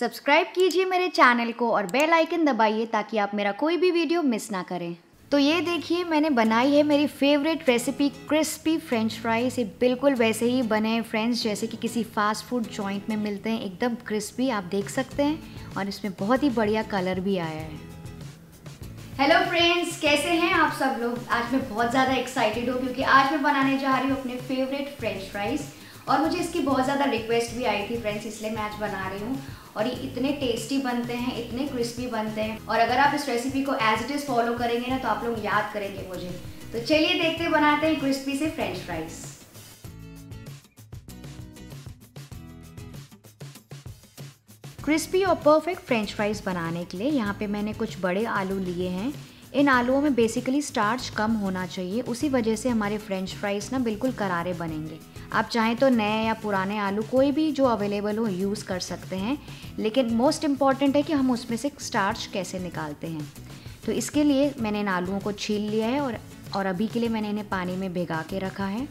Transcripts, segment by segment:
Subscribe कीजिए मेरे channel को और बेल आइकन दबाइए ताकि आप मेरा कोई भी वीडियो मिस ना करें। तो ये देखिए मैंने बनाई है मेरी favourite recipe crispy French fries. ये बिल्कुल वैसे ही बने हैं फ्रेंड्स जैसे कि किसी फास्ट फूड जॉइंट में मिलते हैं, एकदम क्रिस्पी आप देख सकते हैं। और इसमें बहुत ही बढ़िया कलर भी आया है। हेलो फ्रेंड्स, कैसे हैं आप सब लोग। आज मैं बहुत ज़्यादा एक्साइटेड हूँ क्योंकि आज मैं बनाने जा रही हूँ अपने फेवरेट फ्रेंच फ्राइज़ और मुझे इसकी बहुत ज़्यादा रिक्वेस्ट भी आई थी फ्रेंड्स, इसलिए मैं आज बना रही हूँ। और ये इतने टेस्टी बनते हैं, इतने क्रिस्पी बनते हैं और अगर आप इस रेसिपी को एज इट इज़ फॉलो करेंगे ना तो आप लोग याद करेंगे मुझे। तो चलिए देखते बनाते हैं क्रिस्पी से फ्रेंच फ्राइज़। क्रिस्पी और परफेक्ट फ्रेंच फ्राइज़ बनाने के लिए यहाँ पे मैंने कुछ बड़े आलू लिए हैं। इन आलूओं में बेसिकली स्टार्च कम होना चाहिए, उसी वजह से हमारे फ्रेंच फ्राइज़ ना बिल्कुल करारे बनेंगे। आप चाहें तो नए या पुराने आलू कोई भी जो अवेलेबल हो यूज़ कर सकते हैं, लेकिन मोस्ट इम्पॉर्टेंट है कि हम उसमें से स्टार्च कैसे निकालते हैं। तो इसके लिए मैंने इन आलूओं को छील लिया है और अभी के लिए मैंने इन्हें पानी में भिगा के रखा है।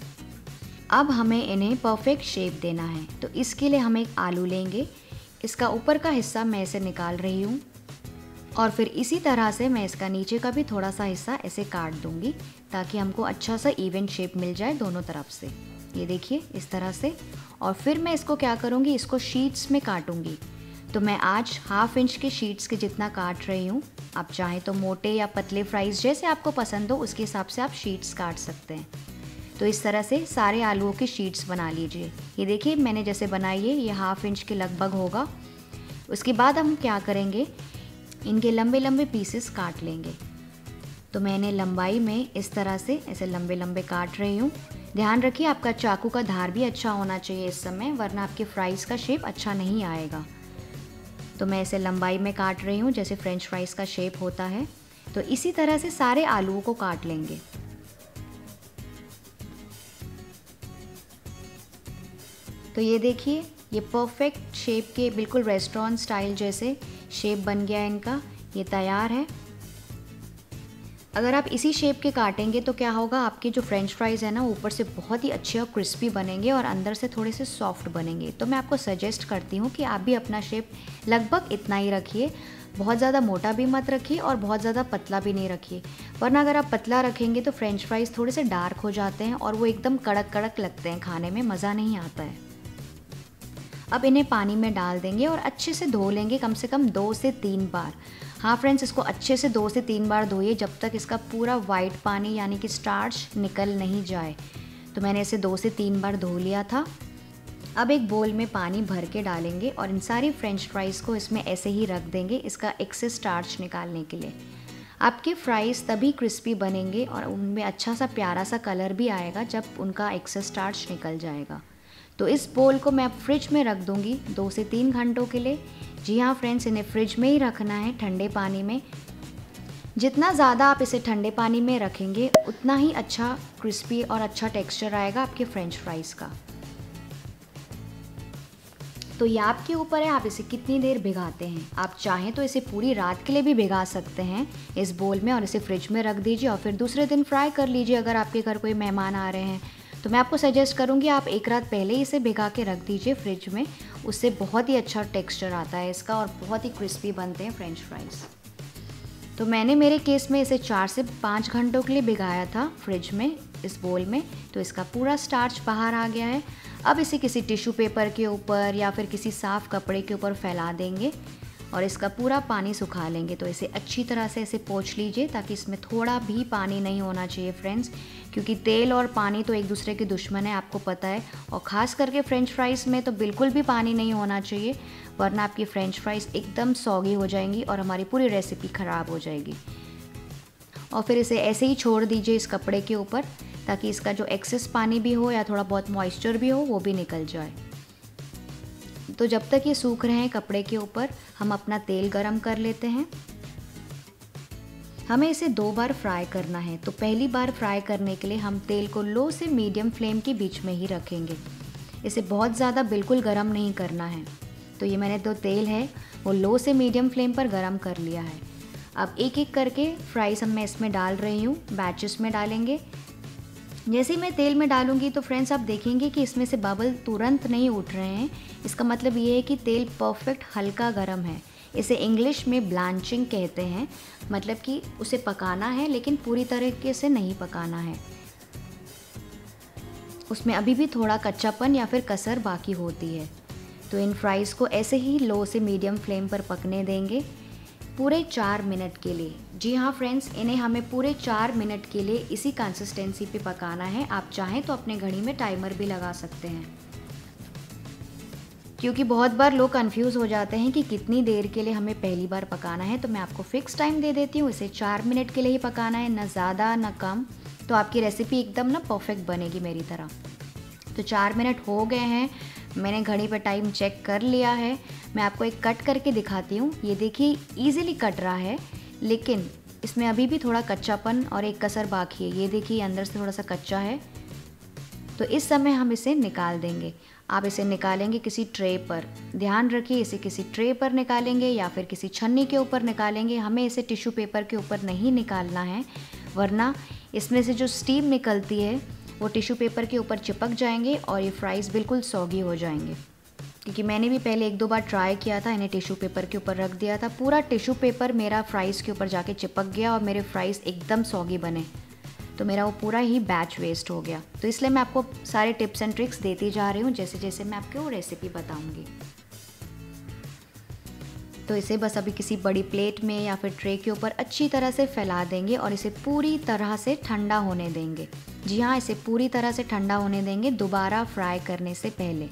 अब हमें इन्हें परफेक्ट शेप देना है, तो इसके लिए हम एक आलू लेंगे। इसका ऊपर का हिस्सा मैं इसे निकाल रही हूँ और फिर इसी तरह से मैं इसका नीचे का भी थोड़ा सा हिस्सा ऐसे काट दूँगी ताकि हमको अच्छा सा इवन शेप मिल जाए दोनों तरफ से। ये देखिए इस तरह से। और फिर मैं इसको क्या करूँगी, इसको शीट्स में काटूँगी। तो मैं आज 1/2 इंच के शीट्स के जितना काट रही हूँ। आप चाहें तो मोटे या पतले फ्राइज़ जैसे आपको पसंद हो उसके हिसाब से आप शीट्स काट सकते हैं। तो इस तरह से सारे आलूओं की शीट्स बना लीजिए। ये देखिए मैंने जैसे बनाई है, ये 1/2 इंच के लगभग होगा। उसके बाद हम क्या करेंगे, इनके लंबे लंबे पीसेस काट लेंगे। तो मैंने लंबाई में इस तरह से ऐसे लंबे लंबे काट रही हूँ। ध्यान रखिए आपका चाकू का धार भी अच्छा होना चाहिए इस समय, वरना आपके फ्राइज़ का शेप अच्छा नहीं आएगा। तो मैं इसे लंबाई में काट रही हूँ जैसे फ्रेंच फ्राइज़ का शेप होता है। तो इसी तरह से सारे आलूओं को काट लेंगे। तो ये देखिए ये परफेक्ट शेप के बिल्कुल रेस्टोरेंट स्टाइल जैसे शेप बन गया है इनका, ये तैयार है। अगर आप इसी शेप के काटेंगे तो क्या होगा, आपके जो फ्रेंच फ्राइज़ है ना ऊपर से बहुत ही अच्छे और क्रिस्पी बनेंगे और अंदर से थोड़े से सॉफ्ट बनेंगे। तो मैं आपको सजेस्ट करती हूँ कि आप भी अपना शेप लगभग इतना ही रखिए, बहुत ज़्यादा मोटा भी मत रखिए और बहुत ज़्यादा पतला भी नहीं रखिए, वरना अगर आप पतला रखेंगे तो फ्रेंच फ्राइज़ थोड़े से डार्क हो जाते हैं और वो एकदम कड़क कड़क लगते हैं, खाने में मज़ा नहीं आता है। अब इन्हें पानी में डाल देंगे और अच्छे से धो लेंगे, कम से कम 2 से 3 बार। हाँ फ्रेंड्स, इसको अच्छे से 2 से 3 बार धोइए जब तक इसका पूरा वाइट पानी यानी कि स्टार्च निकल नहीं जाए। तो मैंने इसे 2 से 3 बार धो लिया था। अब एक बोल में पानी भर के डालेंगे और इन सारी फ्रेंच फ्राइज़ को इसमें ऐसे ही रख देंगे इसका एक्सेस स्टार्च निकालने के लिए। आपके फ्राइज़ तभी क्रिस्पी बनेंगे और उनमें अच्छा सा प्यारा सा कलर भी आएगा जब उनका एक्सेस स्टार्च निकल जाएगा। तो इस बोल को मैं अब फ्रिज में रख दूंगी 2 से 3 घंटों के लिए। जी हाँ फ्रेंड्स, इन्हें फ्रिज में ही रखना है, ठंडे पानी में। जितना ज़्यादा आप इसे ठंडे पानी में रखेंगे उतना ही अच्छा क्रिस्पी और अच्छा टेक्सचर आएगा आपके फ्रेंच फ्राइज़ का। तो ये आपके ऊपर है आप इसे कितनी देर भिगाते हैं। आप चाहें तो इसे पूरी रात के लिए भी भिगा सकते हैं इस बोल में और इसे फ्रिज में रख दीजिए और फिर दूसरे दिन फ्राई कर लीजिए अगर आपके घर कोई मेहमान आ रहे हैं। तो मैं आपको सजेस्ट करूंगी आप एक रात पहले ही इसे भिगा के रख दीजिए फ्रिज में, उससे बहुत ही अच्छा टेक्सचर आता है इसका और बहुत ही क्रिस्पी बनते हैं फ्रेंच फ्राइज़। तो मैंने मेरे केस में इसे 4 से 5 घंटों के लिए भिगाया था फ्रिज में इस बोल में। तो इसका पूरा स्टार्च बाहर आ गया है। अब इसे किसी टिश्यू पेपर के ऊपर या फिर किसी साफ़ कपड़े के ऊपर फैला देंगे और इसका पूरा पानी सुखा लेंगे। तो इसे अच्छी तरह से इसे पोंछ लीजिए ताकि इसमें थोड़ा भी पानी नहीं होना चाहिए फ्रेंड्स, क्योंकि तेल और पानी तो एक दूसरे के दुश्मन है, आपको पता है। और ख़ास करके फ्रेंच फ्राइज़ में तो बिल्कुल भी पानी नहीं होना चाहिए, वरना आपकी फ्रेंच फ्राइज़ एकदम सॉगी हो जाएंगी और हमारी पूरी रेसिपी ख़राब हो जाएगी। और फिर इसे ऐसे ही छोड़ दीजिए इस कपड़े के ऊपर ताकि इसका जो एक्सेस पानी भी हो या थोड़ा बहुत मॉइस्चर भी हो वो भी निकल जाए। तो जब तक ये सूख रहे हैं कपड़े के ऊपर हम अपना तेल गरम कर लेते हैं। हमें इसे 2 बार फ्राई करना है। तो पहली बार फ्राई करने के लिए हम तेल को लो से मीडियम फ्लेम के बीच में ही रखेंगे, इसे बहुत ज़्यादा बिल्कुल गरम नहीं करना है। तो ये मैंने जो तेल है वो लो से मीडियम फ्लेम पर गरम कर लिया है। अब एक एक करके फ्राइज़ मैं इसमें डाल रही हूँ, बैचेस में डालेंगे। जैसे ही मैं तेल में डालूंगी तो फ्रेंड्स आप देखेंगे कि इसमें से बबल तुरंत नहीं उठ रहे हैं। इसका मतलब ये है कि तेल परफेक्ट हल्का गर्म है। इसे इंग्लिश में ब्लांचिंग कहते हैं, मतलब कि उसे पकाना है लेकिन पूरी तरीके से नहीं पकाना है। उसमें अभी भी थोड़ा कच्चापन या फिर कसर बाकी होती है। तो इन फ्राइज़ को ऐसे ही लो से मीडियम फ्लेम पर पकने देंगे पूरे 4 मिनट के लिए। जी हाँ फ्रेंड्स, इन्हें हमें पूरे 4 मिनट के लिए इसी कंसिस्टेंसी पे पकाना है। आप चाहें तो अपने घड़ी में टाइमर भी लगा सकते हैं, क्योंकि बहुत बार लोग कंफ्यूज हो जाते हैं कि कितनी देर के लिए हमें पहली बार पकाना है। तो मैं आपको फिक्स टाइम दे देती हूँ, इसे 4 मिनट के लिए ही पकाना है, ना ज़्यादा ना कम। तो आपकी रेसिपी एकदम ना परफेक्ट बनेगी मेरी तरह। तो 4 मिनट हो गए हैं, मैंने घड़ी पर टाइम चेक कर लिया है। मैं आपको एक कट करके दिखाती हूँ। ये देखिए ईज़िली कट रहा है, लेकिन इसमें अभी भी थोड़ा कच्चापन और एक कसर बाकी है। ये देखिए अंदर से थोड़ा सा कच्चा है। तो इस समय हम इसे निकाल देंगे। आप इसे निकालेंगे किसी ट्रे पर, ध्यान रखिए इसे किसी ट्रे पर निकालेंगे या फिर किसी छन्नी के ऊपर निकालेंगे। हमें इसे टिश्यू पेपर के ऊपर नहीं निकालना है, वरना इसमें से जो स्टीम निकलती है वो टिश्यू पेपर के ऊपर चिपक जाएंगे और ये फ्राइज़ बिल्कुल सॉगी हो जाएंगे। क्योंकि मैंने भी पहले 1-2 बार ट्राई किया था, इन्हें टिश्यू पेपर के ऊपर रख दिया था, पूरा टिश्यू पेपर मेरा फ्राइज़ के ऊपर जाके चिपक गया और मेरे फ्राइज़ एकदम सॉगी बने। तो मेरा वो पूरा ही बैच वेस्ट हो गया। तो इसलिए मैं आपको सारे टिप्स एंड ट्रिक्स देती जा रही हूँ जैसे जैसे मैं आपको रेसिपी बताऊँगी। तो इसे बस अभी किसी बड़ी प्लेट में या फिर ट्रे के ऊपर अच्छी तरह से फैला देंगे और इसे पूरी तरह से ठंडा होने देंगे। जी हाँ, इसे पूरी तरह से ठंडा होने देंगे दोबारा फ्राई करने से पहले।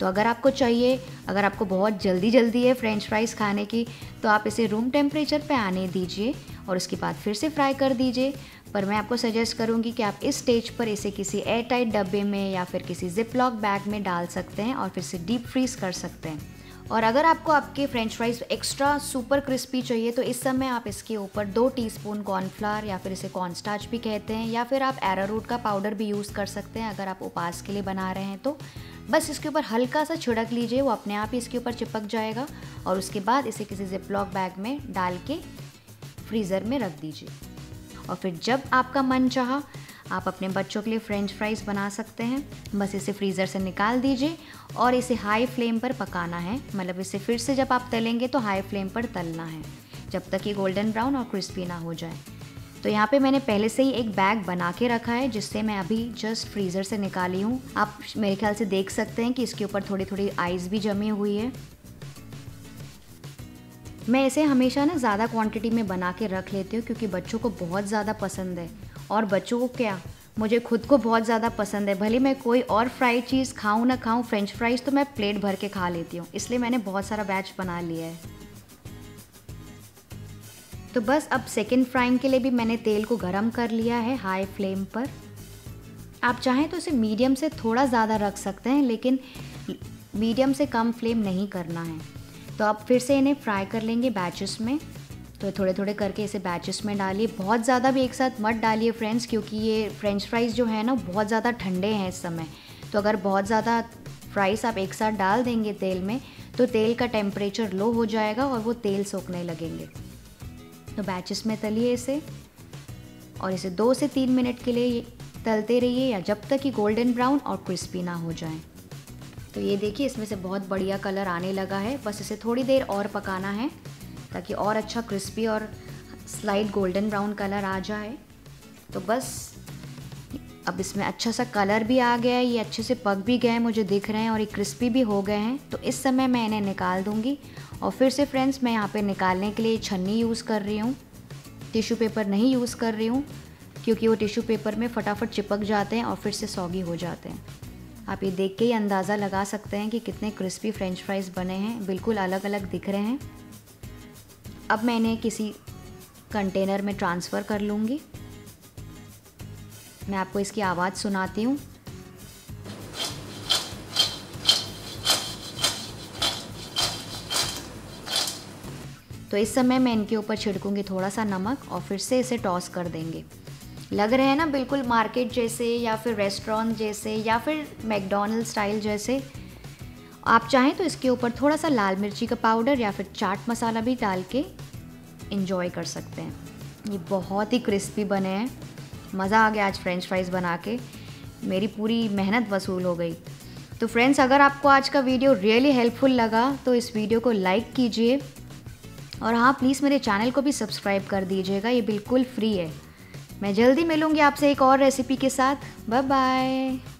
तो अगर आपको चाहिए, अगर आपको बहुत जल्दी है फ्रेंच फ्राइज़ खाने की, तो आप इसे रूम टेम्परेचर पे आने दीजिए और उसके बाद फिर से फ्राई कर दीजिए। पर मैं आपको सजेस्ट करूँगी कि आप इस स्टेज पर इसे किसी एयर टाइट डब्बे में या फिर किसी जिप लॉक बैग में डाल सकते हैं और फिर से डीप फ्रीज़ कर सकते हैं। और अगर आपको आपके French fries extra super crispy चाहिए तो इस समय आप इसके ऊपर 2 टीस्पून कॉर्नफ्लावर या फिर इसे कॉर्नस्टार्च भी कहते हैं, या फिर आप एरारूट का पाउडर भी यूज़ कर सकते हैं अगर आप उपवास के लिए बना रहे हैं। तो बस इसके ऊपर हल्का सा छिड़क लीजिए, वो अपने आप ही इसके ऊपर चिपक जाएगा और उसके बाद इसे किसी जिप लॉक बैग में डाल के फ्रीज़र में रख दीजिए। और फिर जब आपका मन चाहा आप अपने बच्चों के लिए फ्रेंच फ्राइज़ बना सकते हैं। बस इसे फ्रीज़र से निकाल दीजिए और इसे हाई फ्लेम पर पकाना है, मतलब इसे फिर से जब आप तलेंगे तो हाई फ्लेम पर तलना है जब तक ये गोल्डन ब्राउन और क्रिस्पी ना हो जाए। तो यहाँ पे मैंने पहले से ही एक बैग बना के रखा है जिससे मैं अभी जस्ट फ्रीज़र से निकाली हूँ। आप मेरे ख्याल से देख सकते हैं कि इसके ऊपर थोड़ी थोड़ी आइस भी जमी हुई है। मैं इसे हमेशा ना ज़्यादा क्वांटिटी में बना के रख लेती हूँ क्योंकि बच्चों को बहुत ज़्यादा पसंद है, और बच्चों को क्या, मुझे खुद को बहुत ज़्यादा पसंद है। भले मैं कोई और फ्राइड चीज़ खाऊँ ना खाऊँ, फ्रेंच फ्राइज़ तो मैं प्लेट भर के खा लेती हूँ, इसलिए मैंने बहुत सारा बैच बना लिया है। तो बस अब सेकंड फ्राइंग के लिए भी मैंने तेल को गरम कर लिया है हाई फ्लेम पर। आप चाहें तो इसे मीडियम से थोड़ा ज़्यादा रख सकते हैं, लेकिन मीडियम से कम फ्लेम नहीं करना है। तो अब फिर से इन्हें फ्राई कर लेंगे बैचेस में। तो थोड़े थोड़े करके इसे बैचेस में डालिए, बहुत ज़्यादा भी एक साथ मत डालिए फ्रेंड्स, क्योंकि ये फ्रेंच फ्राइज़ जो है ना बहुत ज़्यादा ठंडे हैं इस समय। तो अगर बहुत ज़्यादा फ्राइज़ आप एक साथ डाल देंगे तेल में तो तेल का टेम्परेचर लो हो जाएगा और वो तेल सोखने लगेंगे। तो बैचेस में तलिए इसे और इसे 2 से 3 मिनट के लिए तलते रहिए, या जब तक कि गोल्डन ब्राउन और क्रिस्पी ना हो जाए। तो ये देखिए इसमें से बहुत बढ़िया कलर आने लगा है। बस इसे थोड़ी देर और पकाना है ताकि और अच्छा क्रिस्पी और स्लाइट गोल्डन ब्राउन कलर आ जाए। तो बस अब इसमें अच्छा सा कलर भी आ गया है, ये अच्छे से पक भी गए हैं मुझे दिख रहे हैं, और ये क्रिस्पी भी हो गए हैं। तो इस समय मैं इन्हें निकाल दूँगी। और फिर से फ्रेंड्स मैं यहाँ पे निकालने के लिए छन्नी यूज़ कर रही हूँ, टिश्यू पेपर नहीं यूज़ कर रही हूँ, क्योंकि वो टिश्यू पेपर में फटाफट चिपक जाते हैं और फिर से सॉगी हो जाते हैं। आप ये देख के ही अंदाज़ा लगा सकते हैं कि कितने क्रिस्पी फ्रेंच फ्राइज़ बने हैं, बिल्कुल अलग अलग दिख रहे हैं। अब मैं इन्हें किसी कंटेनर में ट्रांसफ़र कर लूँगी। मैं आपको इसकी आवाज़ सुनाती हूँ। तो इस समय मैं इनके ऊपर छिड़कूंगी थोड़ा सा नमक और फिर से इसे टॉस कर देंगे। लग रहे हैं ना बिल्कुल मार्केट जैसे, या फिर रेस्टोरेंट जैसे, या फिर मैकडॉनल्ड स्टाइल जैसे। आप चाहें तो इसके ऊपर थोड़ा सा लाल मिर्ची का पाउडर या फिर चाट मसाला भी डाल के इंजॉय कर सकते हैं। ये बहुत ही क्रिस्पी बने हैं मज़ा आ गया आज फ्रेंच फ्राइज़ बना के, मेरी पूरी मेहनत वसूल हो गई। तो फ्रेंड्स, अगर आपको आज का वीडियो रियली हेल्पफुल लगा तो इस वीडियो को लाइक कीजिए और हाँ, प्लीज़ मेरे चैनल को भी सब्सक्राइब कर दीजिएगा, ये बिल्कुल फ्री है। मैं जल्दी मिलूँगी आपसे एक और रेसिपी के साथ। Bye bye.